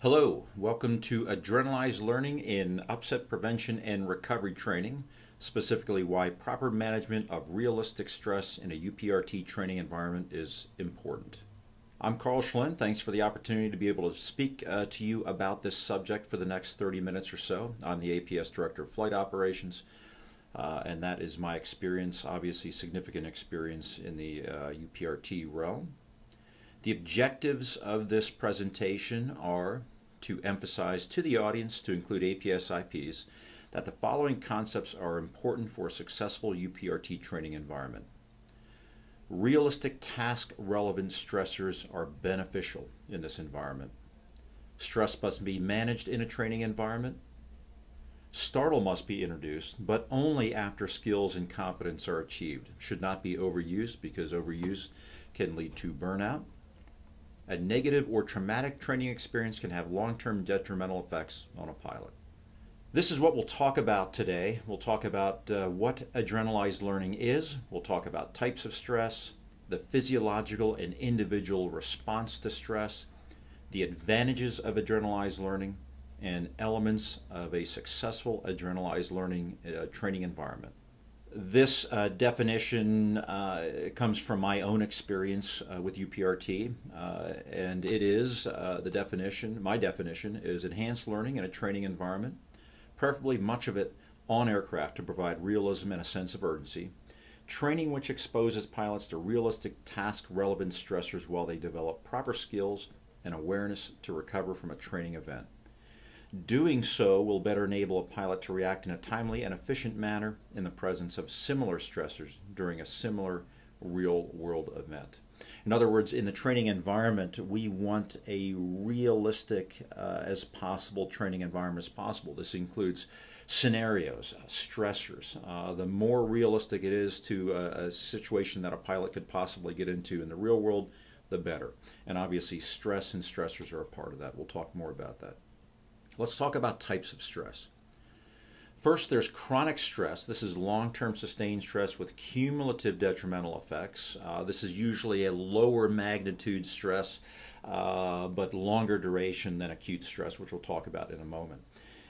Hello, welcome to Adrenalized Learning in Upset Prevention and Recovery Training, specifically why proper management of realistic stress in a UPRT training environment is important. I'm Carl Schlin. Thanks for the opportunity to be able to speak to you about this subject for the next 30 minutes or so. I'm the APS Director of Flight Operations, and that is my experience, obviously significant experience in the UPRT realm. The objectives of this presentation are to emphasize to the audience, to include APS IPs, that the following concepts are important for a successful UPRT training environment. Realistic task-relevant stressors are beneficial in this environment. Stress must be managed in a training environment. Startle must be introduced, but only after skills and confidence are achieved. Should not be overused because overuse can lead to burnout. A negative or traumatic training experience can have long-term detrimental effects on a pilot. This is what we'll talk about today. We'll talk about what adrenalized learning is. We'll talk about types of stress, the physiological and individual response to stress, the advantages of adrenalized learning, and elements of a successful adrenalized learning training environment. This definition comes from my own experience with UPRT, and it is my definition is enhanced learning in a training environment, preferably much of it on aircraft to provide realism and a sense of urgency, training which exposes pilots to realistic task-relevant stressors while they develop proper skills and awareness to recover from a training event. Doing so will better enable a pilot to react in a timely and efficient manner in the presence of similar stressors during a similar real-world event. In other words, in the training environment, we want a realistic as possible training environment as possible. This includes scenarios, stressors. The more realistic it is to a situation that a pilot could possibly get into in the real world, the better. And obviously, stress and stressors are a part of that. We'll talk more about that. Let's talk about types of stress. First, there's chronic stress. This is long-term sustained stress with cumulative detrimental effects. This is usually a lower magnitude stress, but longer duration than acute stress, which we'll talk about in a moment.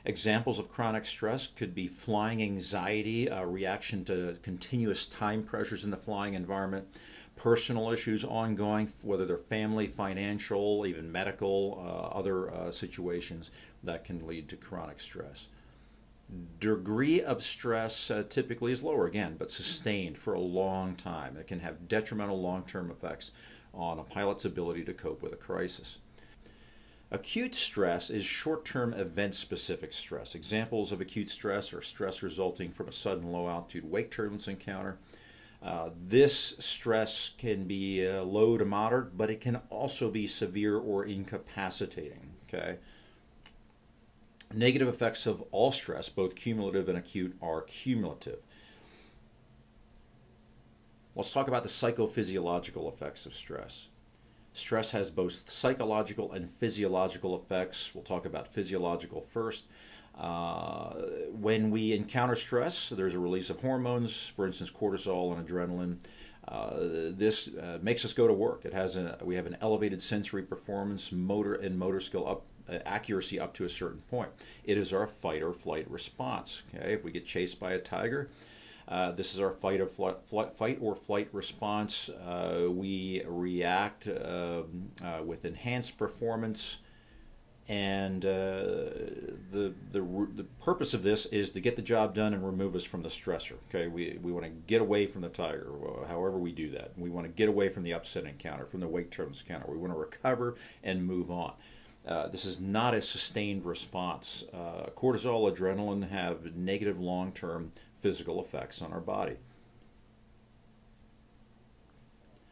Examples of chronic stress could be flying anxiety, a reaction to continuous time pressures in the flying environment, personal issues ongoing, whether they're family, financial, even medical, other situations that can lead to chronic stress. Degree of stress typically is lower again, but sustained for a long time. It can have detrimental long-term effects on a pilot's ability to cope with a crisis. Acute stress is short-term event-specific stress. Examples of acute stress are stress resulting from a sudden low-altitude wake turbulence encounter. This stress can be low to moderate, but it can also be severe or incapacitating. Okay. Negative effects of all stress, both cumulative and acute, are cumulative. Let's talk about the psychophysiological effects of stress. Stress has both psychological and physiological effects. We'll talk about physiological first. When we encounter stress, there's a release of hormones, for instance, cortisol and adrenaline. This makes us go to work. We have an elevated sensory performance, motor skill accuracy up to a certain point. It is our fight or flight response. Okay? If we get chased by a tiger, this is our fight or flight response. We react with enhanced performance, and the purpose of this is to get the job done and remove us from the stressor. Okay, we want to get away from the tiger, however we do that. We want to get away from the upset encounter, from the wake turbulence encounter. We want to recover and move on. This is not a sustained response. Cortisol, adrenaline have negative long-term physical effects on our body.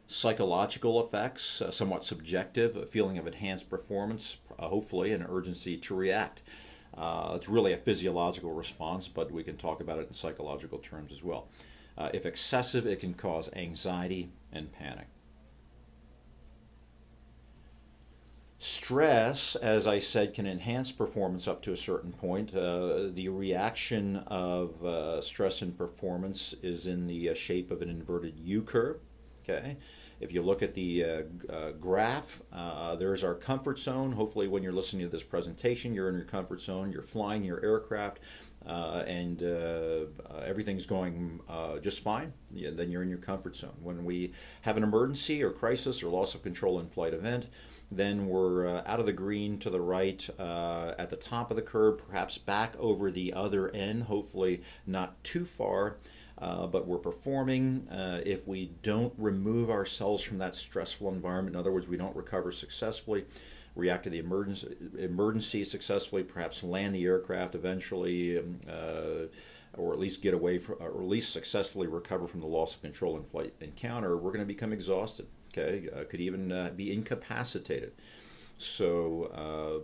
Psychological effects, somewhat subjective, a feeling of enhanced performance, hopefully an urgency to react. It's really a physiological response, but we can talk about it in psychological terms as well. If excessive, it can cause anxiety and panic. Stress, as I said, can enhance performance up to a certain point. The reaction of stress and performance is in the shape of an inverted U curve. Okay, If you look at the graph, there's our comfort zone. Hopefully when you're listening to this presentation, you're in your comfort zone, you're flying your aircraft, and everything's going just fine. Yeah, then you're in your comfort zone. When we have an emergency or crisis or loss of control in flight event, then we're out of the green to the right at the top of the curve, perhaps back over the other end, hopefully not too far, but we're performing. If we don't remove ourselves from that stressful environment, in other words, we don't recover successfully, react to the emergency successfully, perhaps land the aircraft eventually, or at least get away from, or at least successfully recover from the loss of control in flight encounter, we're going to become exhausted. Okay, could even be incapacitated. So,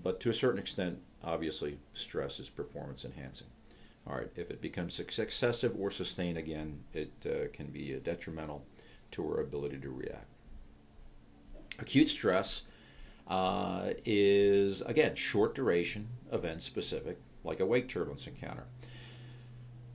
but to a certain extent, obviously, stress is performance enhancing. All right, if it becomes excessive or sustained again, it can be detrimental to our ability to react. Acute stress is, again, short duration, event specific, like a wake turbulence encounter.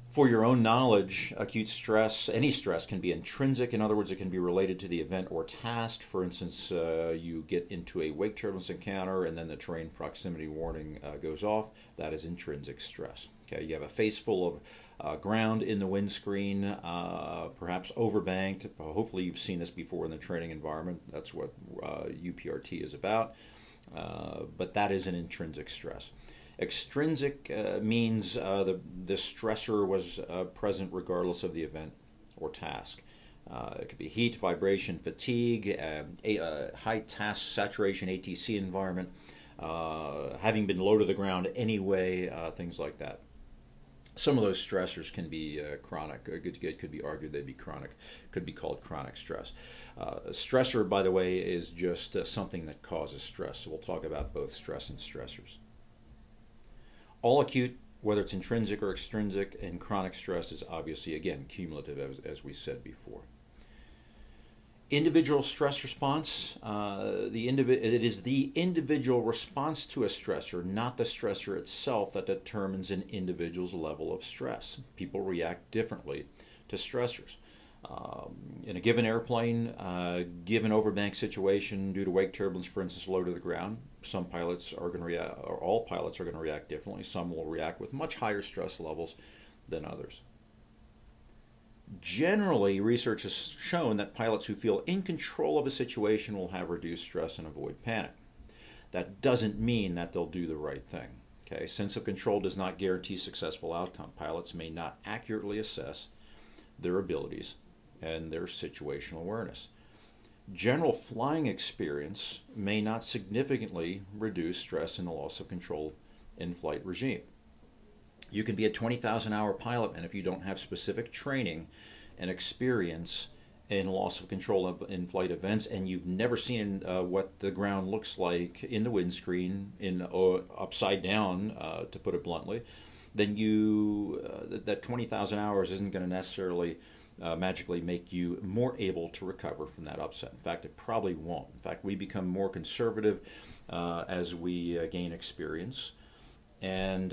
For your own knowledge, acute stress, any stress can be intrinsic. In other words, it can be related to the event or task. For instance, you get into a wake turbulence encounter and then the terrain proximity warning goes off. That is intrinsic stress. Okay, you have a face full of ground in the windscreen, perhaps overbanked. Hopefully you've seen this before in the training environment. That's what UPRT is about. But that is an intrinsic stress. Extrinsic means the stressor was present regardless of the event or task. It could be heat, vibration, fatigue, high task saturation, ATC environment, having been low to the ground anyway, things like that. Some of those stressors can be chronic. It could be argued they'd be chronic. Could be called chronic stress. Stressor, by the way, is just something that causes stress. So we'll talk about both stress and stressors. All acute, whether it's intrinsic or extrinsic, and chronic stress is obviously, again, cumulative, as we said before. Individual stress response, it is the individual response to a stressor, not the stressor itself, that determines an individual's level of stress. People react differently to stressors. In a given airplane, given overbank situation due to wake turbulence, for instance, low to the ground, some pilots are going to react, or all pilots are going to react differently. Some will react with much higher stress levels than others. Generally, research has shown that pilots who feel in control of a situation will have reduced stress and avoid panic. That doesn't mean that they'll do the right thing. Okay? Sense of control does not guarantee successful outcome. Pilots may not accurately assess their abilities and their situational awareness. General flying experience may not significantly reduce stress in the loss of control in-flight regime. You can be a 20,000-hour pilot, and if you don't have specific training and experience in loss of control of in-flight events, and you've never seen what the ground looks like in the windscreen, upside down, to put it bluntly, then that 20,000 hours isn't going to necessarily magically make you more able to recover from that upset. In fact, it probably won't. In fact, we become more conservative as we gain experience, and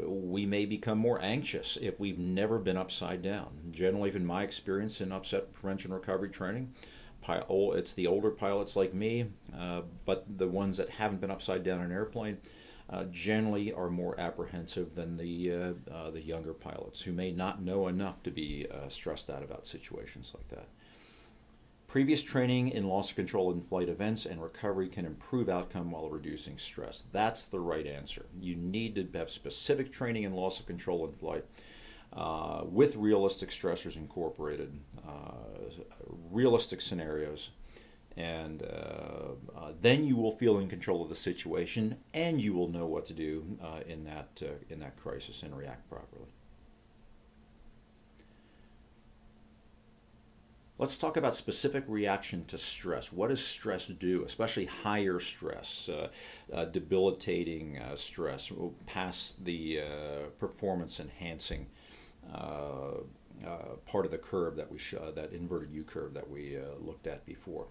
we may become more anxious if we've never been upside down. Generally, in my experience in upset prevention recovery training, it's the older pilots like me, but the ones that haven't been upside down in an airplane generally are more apprehensive than the younger pilots who may not know enough to be stressed out about situations like that. Previous training in loss of control in flight events and recovery can improve outcome while reducing stress. That's the right answer. You need to have specific training in loss of control in flight with realistic stressors incorporated, realistic scenarios, and then you will feel in control of the situation, and you will know what to do in that crisis and react properly. Let's talk about specific reaction to stress. What does stress do, especially higher stress, debilitating stress, past the performance enhancing part of the curve that that inverted U curve that we looked at before.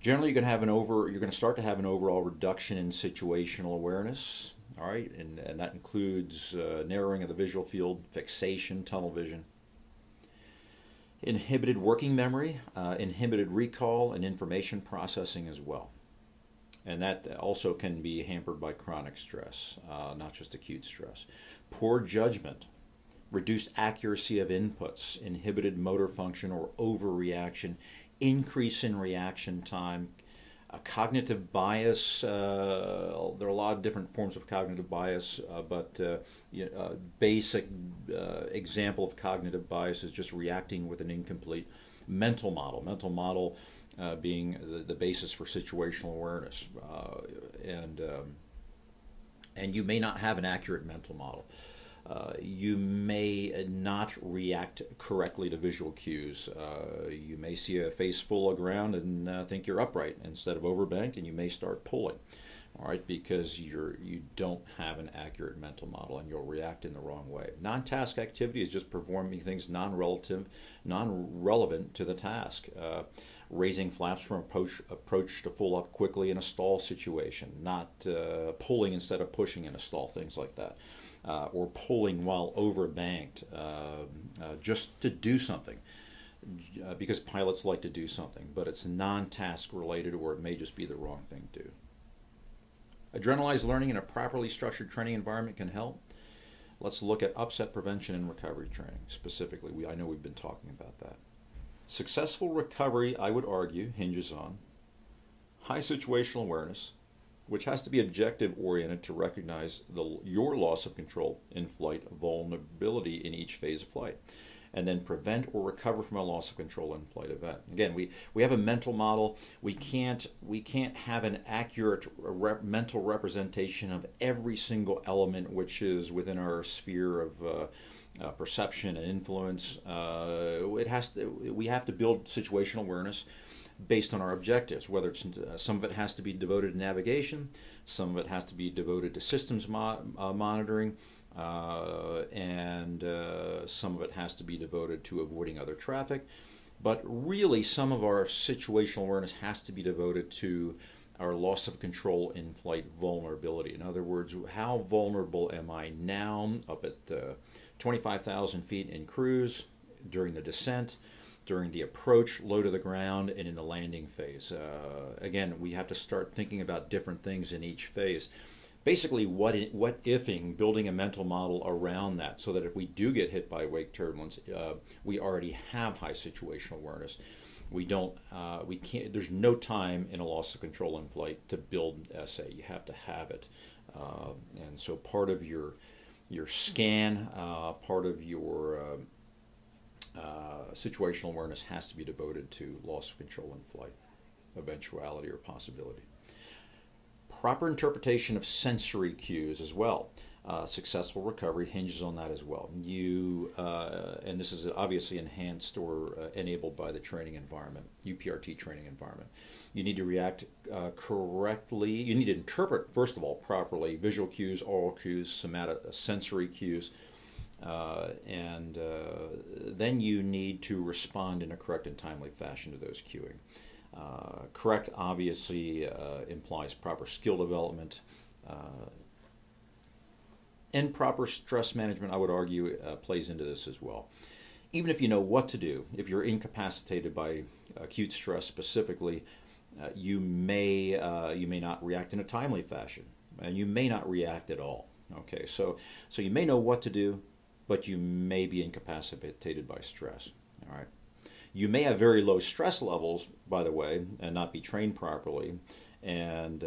Generally, you're going to start to have an overall reduction in situational awareness. All right, and that includes narrowing of the visual field, fixation, tunnel vision. Inhibited working memory, inhibited recall, and information processing as well. And that also can be hampered by chronic stress, not just acute stress. Poor judgment, reduced accuracy of inputs, inhibited motor function or overreaction, increase in reaction time, cognitive bias. There are a lot of different forms of cognitive bias, but basic example of cognitive bias is just reacting with an incomplete mental model. Mental model being the basis for situational awareness, and you may not have an accurate mental model. You may not react correctly to visual cues. You may see a face full of ground and think you're upright instead of overbanked, and you may start pulling, all right, because you don't have an accurate mental model, and you'll react in the wrong way. Non-task activity is just performing things non-relevant to the task. Raising flaps from approach to full up quickly in a stall situation, not pulling instead of pushing in a stall, things like that. Or pulling while overbanked just to do something, because pilots like to do something, but it's non-task related, or it may just be the wrong thing to do. Adrenalized learning in a properly structured training environment can help. Let's look at upset prevention and recovery training specifically. I know we've been talking about that. Successful recovery, I would argue, hinges on high situational awareness, which has to be objective oriented to recognize your loss of control in flight, vulnerability in each phase of flight, and then prevent or recover from a loss of control in flight event. Again, we have a mental model. We can't have an accurate mental representation of every single element which is within our sphere of perception and influence. We have to build situational awareness based on our objectives, whether it's some of it has to be devoted to navigation, some of it has to be devoted to systems monitoring, and some of it has to be devoted to avoiding other traffic. But really, some of our situational awareness has to be devoted to our loss of control in flight vulnerability. In other words, how vulnerable am I now up at 25,000 feet in cruise, during the descent, during the approach, low to the ground, and in the landing phase. Again, we have to start thinking about different things in each phase. Basically, what ifing, building a mental model around that, so that if we do get hit by wake turbulence, we already have high situational awareness. We can't. There's no time in a loss of control in flight to build SA. You have to have it, and so part of your scan, part of your situational awareness has to be devoted to loss of control in flight, eventuality or possibility. Proper interpretation of sensory cues as well. Successful recovery hinges on that as well. And this is obviously enhanced or enabled by the training environment, UPRT training environment. You need to react correctly. You need to interpret, first of all, properly visual cues, oral cues, sensory cues, and then you need to respond in a correct and timely fashion to those cueing. Correct obviously implies proper skill development, and proper stress management, I would argue, plays into this as well. Even if you know what to do, if you're incapacitated by acute stress specifically, you may not react in a timely fashion, and you may not react at all. Okay, so you may know what to do, but you may be incapacitated by stress. All right. You may have very low stress levels, by the way, and not be trained properly, and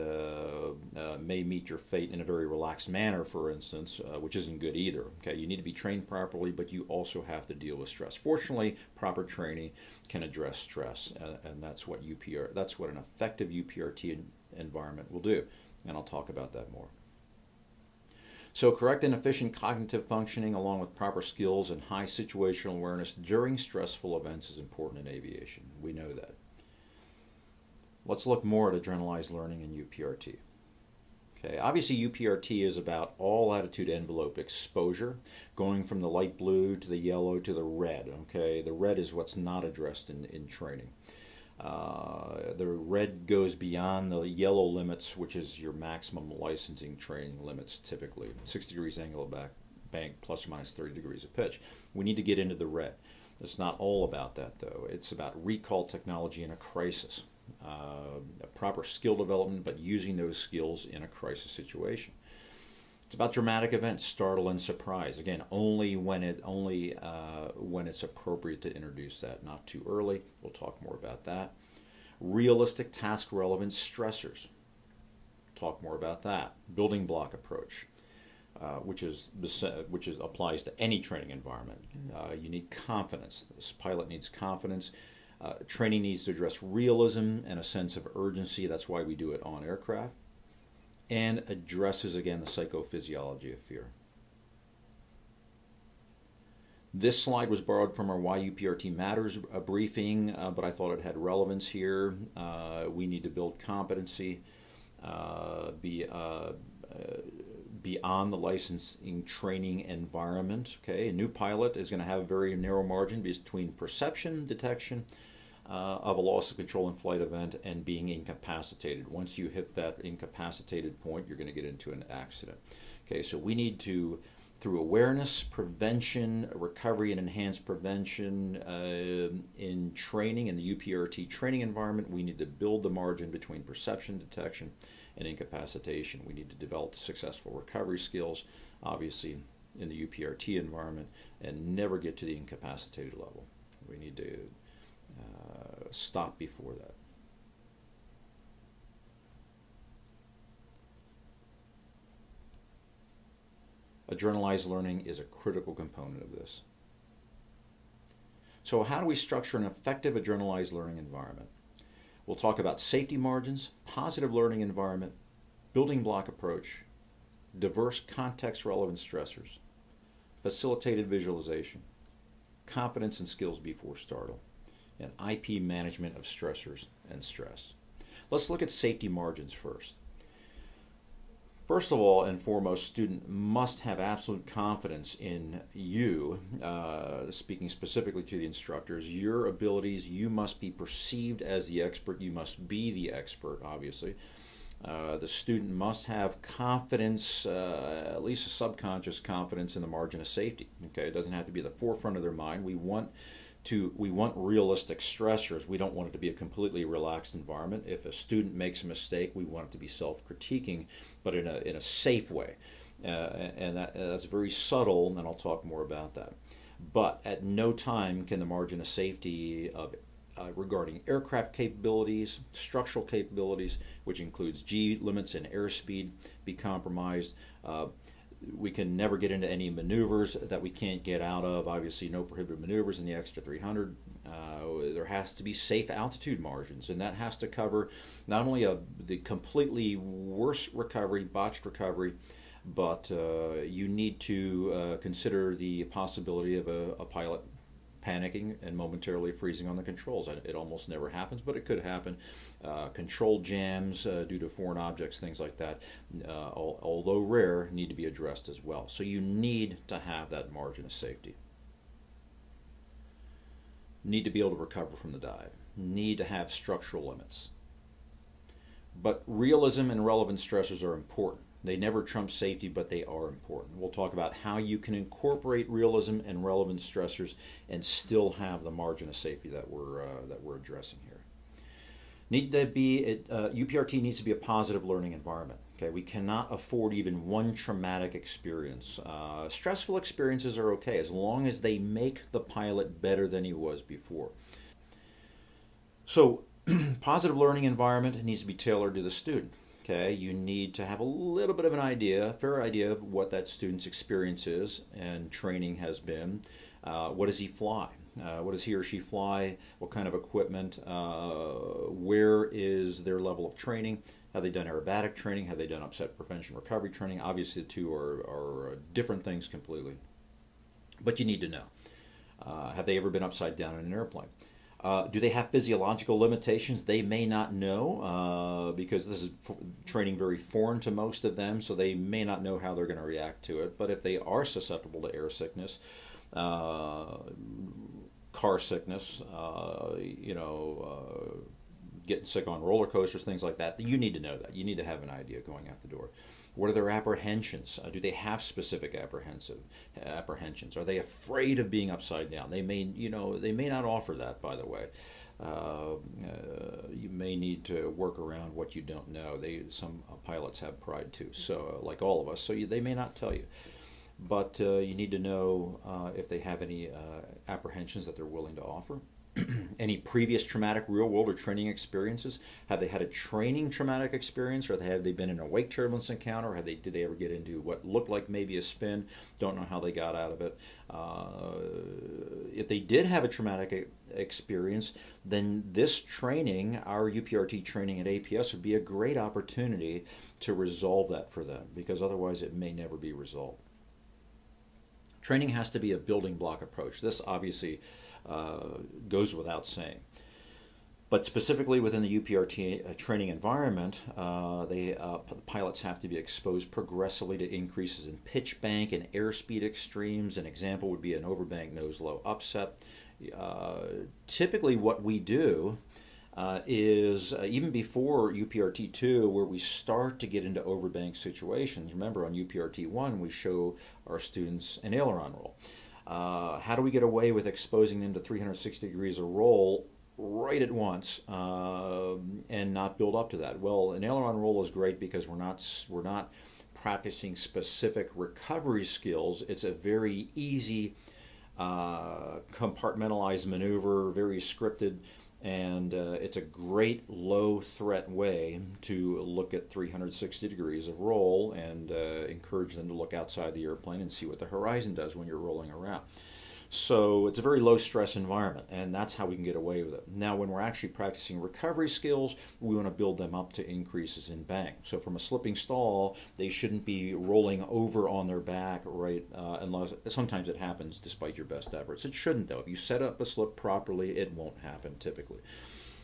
may meet your fate in a very relaxed manner, for instance, which isn't good either. Okay, you need to be trained properly, but you also have to deal with stress. Fortunately, proper training can address stress, and that's what an effective UPRT environment will do, and I'll talk about that more. So correct and efficient cognitive functioning along with proper skills and high situational awareness during stressful events is important in aviation. We know that. Let's look more at adrenalized learning in UPRT. Okay, obviously UPRT is about all attitude envelope exposure, going from the light blue to the yellow to the red. Okay, the red is what's not addressed in training. The red goes beyond the yellow limits, which is your maximum licensing training limits, typically 60 degrees angle of bank plus or minus 30 degrees of pitch. We need to get into the red. It's not all about that, though. It's about recall technology in a crisis, a proper skill development, but using those skills in a crisis situation. It's about dramatic events, startle and surprise. Again, only when it's appropriate to introduce that, not too early. We'll talk more about that. Realistic task relevant stressors. Talk more about that. Building block approach, which applies to any training environment. You need confidence. This pilot needs confidence. Training needs to address realism and a sense of urgency. That's why we do it on aircraft. And addresses, again, the psychophysiology of fear. This slide was borrowed from our Why UPRT Matters briefing, but I thought it had relevance here. We need to build competency beyond the licensing training environment. Okay, a new pilot is going to have a very narrow margin between perception, detection of a loss of control in flight event and being incapacitated. Once you hit that incapacitated point, you're going to get into an accident. Okay, so we need to, through awareness, prevention, recovery, and enhanced prevention in training, in the UPRT training environment, we need to build the margin between perception, detection, and incapacitation. We need to develop successful recovery skills, obviously, in the UPRT environment, and never get to the incapacitated level. We need to stop before that. Adrenalized learning is a critical component of this. So how do we structure an effective adrenalized learning environment? We'll talk about safety margins, positive learning environment, building block approach, diverse context-relevant stressors, facilitated visualization, confidence and skills before startle, and IP management of stressors and stress. Let's look at safety margins first. First of all and foremost, student must have absolute confidence in you, speaking specifically to the instructors, your abilities. You must be perceived as the expert. You must be the expert, obviously. The student must have confidence, at least a subconscious confidence in the margin of safety. Okay, it doesn't have to be at the forefront of their mind. We want realistic stressors. We don't want it to be a completely relaxed environment. If a student makes a mistake, we want it to be self-critiquing, but in a safe way. And that's very subtle, and I'll talk more about that. But at no time can the margin of safety of regarding aircraft capabilities, structural capabilities, which includes G limits and airspeed, be compromised. We can never get into any maneuvers that we can't get out of. Obviously, no prohibited maneuvers in the Extra 300. There has to be safe altitude margins, and that has to cover not only the completely worse recovery, botched recovery, but you need to consider the possibility of a pilot panicking and momentarily freezing on the controls. It almost never happens, but it could happen. Control jams due to foreign objects, things like that, although rare, need to be addressed as well. So you need to have that margin of safety. Need to be able to recover from the dive. Need to have structural limits. But realism and relevant stressors are important. They never trump safety, but they are important. We'll talk about how you can incorporate realism and relevant stressors and still have the margin of safety that we're addressing here. UPRT needs to be a positive learning environment. Okay, we cannot afford even one traumatic experience. Stressful experiences are okay as long as they make the pilot better than he was before. So, positive learning environment needs to be tailored to the student. Okay, you need to have a little bit of an idea, a fair idea of what that student's experience is and training has been. What does he fly? What does he or she fly? What kind of equipment? Where is their level of training? Have they done aerobatic training? Have they done upset prevention recovery training? Obviously the two are different things completely. But you need to know. Have they ever been upside down in an airplane? Do they have physiological limitations? They may not know because this is training very foreign to most of them, so they may not know how they're going to react to it. But if they are susceptible to air sickness, car sickness, getting sick on roller coasters, things like that. You need to know that. You need to have an idea going out the door. What are their apprehensions? Do they have specific apprehensions? Are they afraid of being upside down? They may, they may not offer that, by the way. You may need to work around what you don't know. Some pilots have pride too, so like all of us. So they may not tell you, but you need to know if they have any apprehensions that they're willing to offer. Any previous traumatic real world or training experiences? Have they had a training traumatic experience, or have they been in a wake turbulence encounter? Did they ever get into what looked like maybe a spin? Don't know how they got out of it. If they did have a traumatic experience, then this training, our UPRT training at APS, would be a great opportunity to resolve that for them, because otherwise it may never be resolved. Training has to be a building block approach. This obviously goes without saying. But specifically within the UPRT training environment, the pilots have to be exposed progressively to increases in pitch bank and airspeed extremes. An example would be an overbank nose-low upset. Typically what we do is, even before UPRT 2, where we start to get into overbank situations. Remember, on UPRT 1, we show our students an aileron roll. How do we get away with exposing them to 360 degrees of roll right at once and not build up to that? Well, an aileron roll is great because we're not practicing specific recovery skills. It's a very easy compartmentalized maneuver, very scripted, and it's a great low threat way to look at 360 degrees of roll and encourage them to look outside the airplane and see what the horizon does when you're rolling around. So it's a very low stress environment, and that's how we can get away with it. Now, when we're actually practicing recovery skills, we want to build them up to increases in bank. So from a slipping stall, they shouldn't be rolling over on their back, right? Unless sometimes it happens despite your best efforts. It shouldn't, though. If you set up a slip properly, it won't happen typically.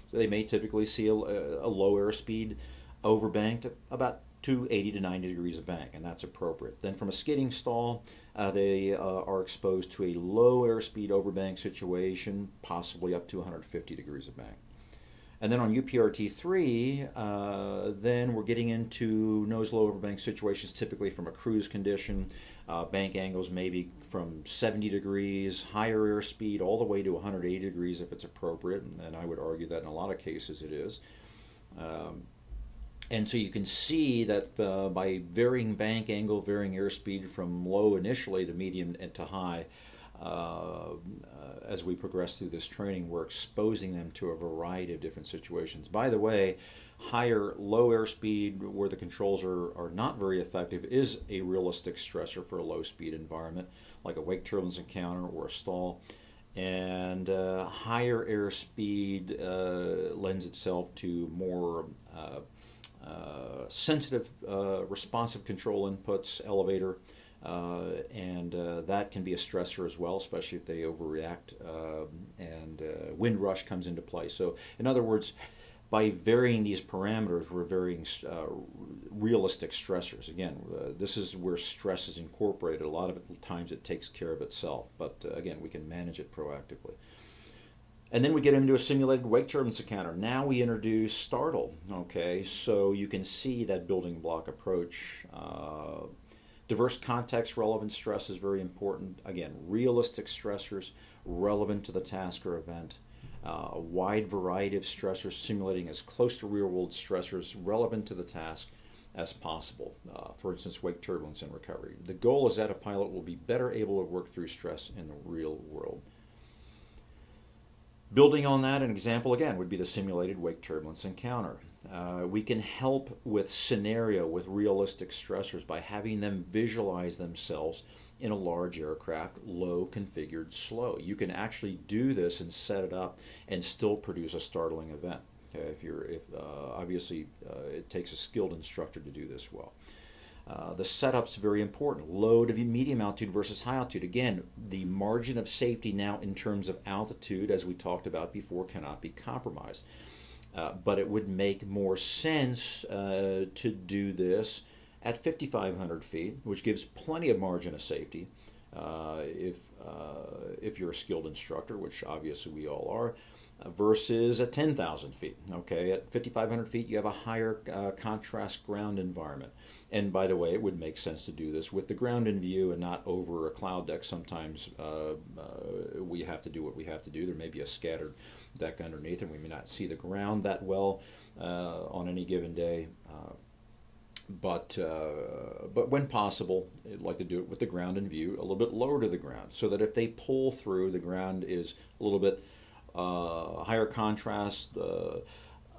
So they may typically see a low airspeed overbanked about 80 to 90 degrees of bank, and that's appropriate. Then from a skidding stall, they are exposed to a low airspeed overbank situation, possibly up to 150 degrees of bank. And then on UPRT 3, then we're getting into nose-low overbank situations, typically from a cruise condition. Bank angles maybe from 70 degrees, higher airspeed, all the way to 180 degrees if it's appropriate, and I would argue that in a lot of cases it is. And so you can see that by varying bank angle, varying airspeed from low initially to medium and to high, as we progress through this training, we're exposing them to a variety of different situations. By the way, low airspeed where the controls are not very effective is a realistic stressor for a low speed environment, like a wake turbulence encounter or a stall. And higher airspeed lends itself to more sensitive, responsive control inputs, elevator, and that can be a stressor as well, especially if they overreact, and wind rush comes into play. So in other words, by varying these parameters, we're varying realistic stressors. Again, this is where stress is incorporated. A lot of times it takes care of itself, but again, we can manage it proactively. And then we get into a simulated wake turbulence encounter. Now we introduce Startle. Okay, so you can see that building block approach. Diverse context relevant stress is very important. Again, realistic stressors relevant to the task or event. A wide variety of stressors simulating as close to real world stressors relevant to the task as possible. For instance, wake turbulence and recovery. The goal is that a pilot will be better able to work through stress in the real world. Building on that, an example again would be the simulated wake turbulence encounter. We can help with scenario with realistic stressors by having them visualize themselves in a large aircraft, low configured slow. You can actually do this and set it up and still produce a startling event. Okay, obviously it takes a skilled instructor to do this well. The setup's very important. Low to medium altitude versus high altitude. Again, the margin of safety now in terms of altitude, as we talked about before, cannot be compromised. But it would make more sense to do this at 5,500 feet, which gives plenty of margin of safety if you're a skilled instructor, which obviously we all are. versus at 10,000 feet. Okay, at 5,500 feet, you have a higher contrast ground environment. And by the way, it would make sense to do this with the ground in view and not over a cloud deck. Sometimes we have to do what we have to do. There may be a scattered deck underneath, and we may not see the ground that well on any given day. But when possible, I'd like to do it with the ground in view, a little bit lower to the ground, so that if they pull through, the ground is a little bit higher contrast.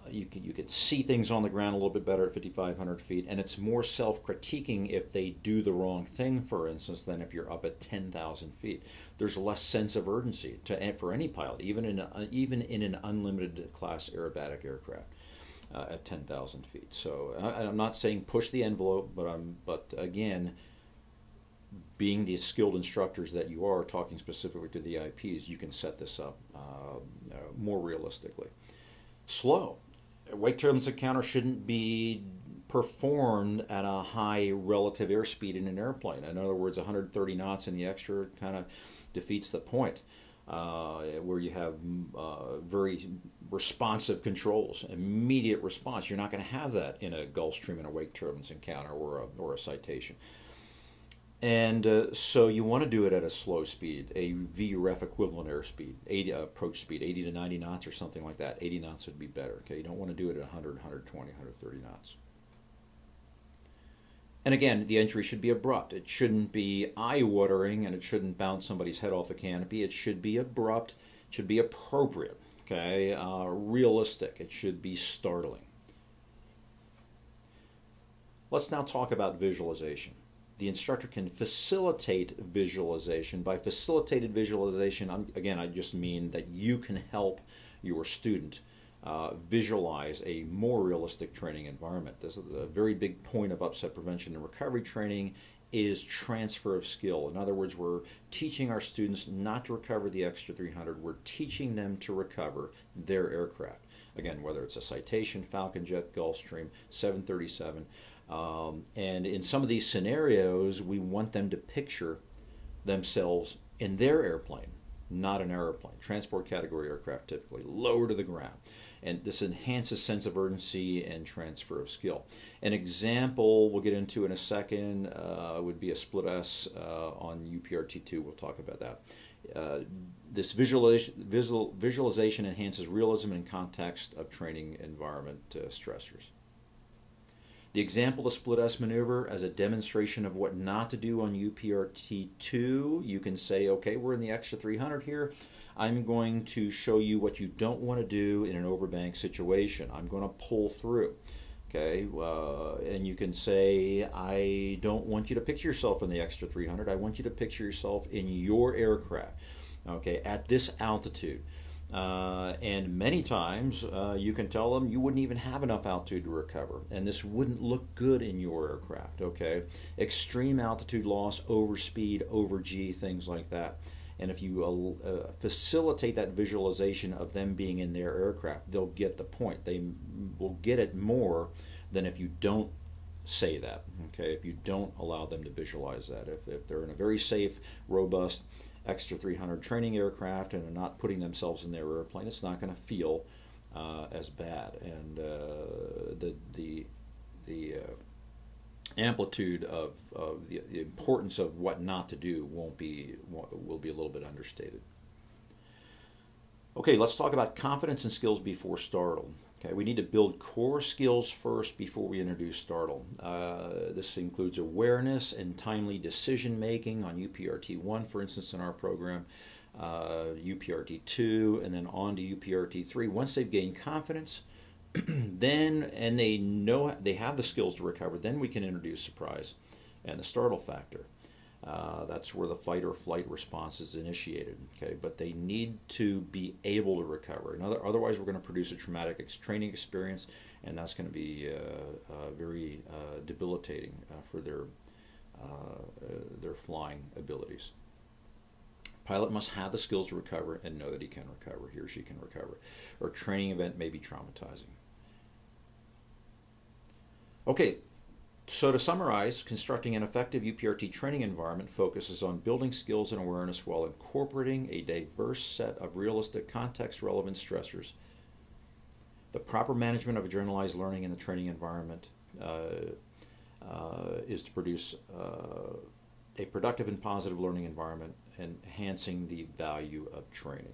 You can see things on the ground a little bit better at 5,500 feet, and it's more self-critiquing if they do the wrong thing, for instance, than if you're up at 10,000 feet. There's less sense of urgency for any pilot, even in an unlimited class aerobatic aircraft. At 10,000 feet. So I'm not saying push the envelope, but again, being the skilled instructors that you are, talking specifically to the IPs, you can set this up more realistically. Slow. Wake turbulence encounter shouldn't be performed at a high relative airspeed in an airplane. In other words, 130 knots in the extra kind of defeats the point. Where you have very responsive controls, immediate response. You're not going to have that in a Gulfstream and a wake turbulence encounter or a citation. And so you want to do it at a slow speed, a VREF equivalent airspeed, approach speed, 80 to 90 knots or something like that. 80 knots would be better. Okay, you don't want to do it at 100, 120, 130 knots. And again, the entry should be abrupt. It shouldn't be eye-watering, and it shouldn't bounce somebody's head off the canopy. It should be abrupt. It should be appropriate, okay? Realistic. It should be startling. Let's now talk about visualization. The instructor can facilitate visualization. By facilitated visualization, again, I just mean that you can help your student visualize a more realistic training environment. This is a very big point of upset prevention and recovery training is transfer of skill. In other words, we're teaching our students not to recover the extra 300. We're teaching them to recover their aircraft. Again, whether it's a Citation, Falcon Jet, Gulfstream, 737. And in some of these scenarios, we want them to picture themselves in their airplane, not an airplane. Transport category aircraft typically lower to the ground. And this enhances sense of urgency and transfer of skill. An example we'll get into in a second would be a split S on UPRT2. We'll talk about that. This visualization enhances realism in context of training environment stressors. The example of split S maneuver as a demonstration of what not to do on UPRT2, you can say, okay, we're in the extra 300 here. I'm going to show you what you don't want to do in an overbank situation. I'm going to pull through. Okay, and you can say, I don't want you to picture yourself in the extra 300. I want you to picture yourself in your aircraft, okay, at this altitude. And many times you can tell them you wouldn't even have enough altitude to recover, and this wouldn't look good in your aircraft, okay? Extreme altitude loss, overspeed, over G, things like that. And if you facilitate that visualization of them being in their aircraft, they'll get the point. They will get it more than if you don't say that, okay? If you don't allow them to visualize that. If they're in a very safe, robust, extra 300 training aircraft and are not putting themselves in their airplane, it's not going to feel as bad. And the amplitude of the importance of what not to do will be a little bit understated. Okay, let's talk about confidence and skills before startle. Okay, we need to build core skills first before we introduce startle. This includes awareness and timely decision making on UPRT1, for instance, in our program, UPRT2, and then on to UPRT3. Once they've gained confidence, then and they know they have the skills to recover, then we can introduce surprise and the startle factor. That's where the fight or flight response is initiated. Okay, but they need to be able to recover. Otherwise, we're going to produce a traumatic training experience, and that's going to be very debilitating for their flying abilities. Pilot must have the skills to recover and know that he can recover, he or she can recover. Or a training event may be traumatizing. Okay, So to summarize, constructing an effective UPRT training environment focuses on building skills and awareness while incorporating a diverse set of realistic context-relevant stressors. The proper management of adrenalized learning in the training environment is to produce a productive and positive learning environment, enhancing the value of training.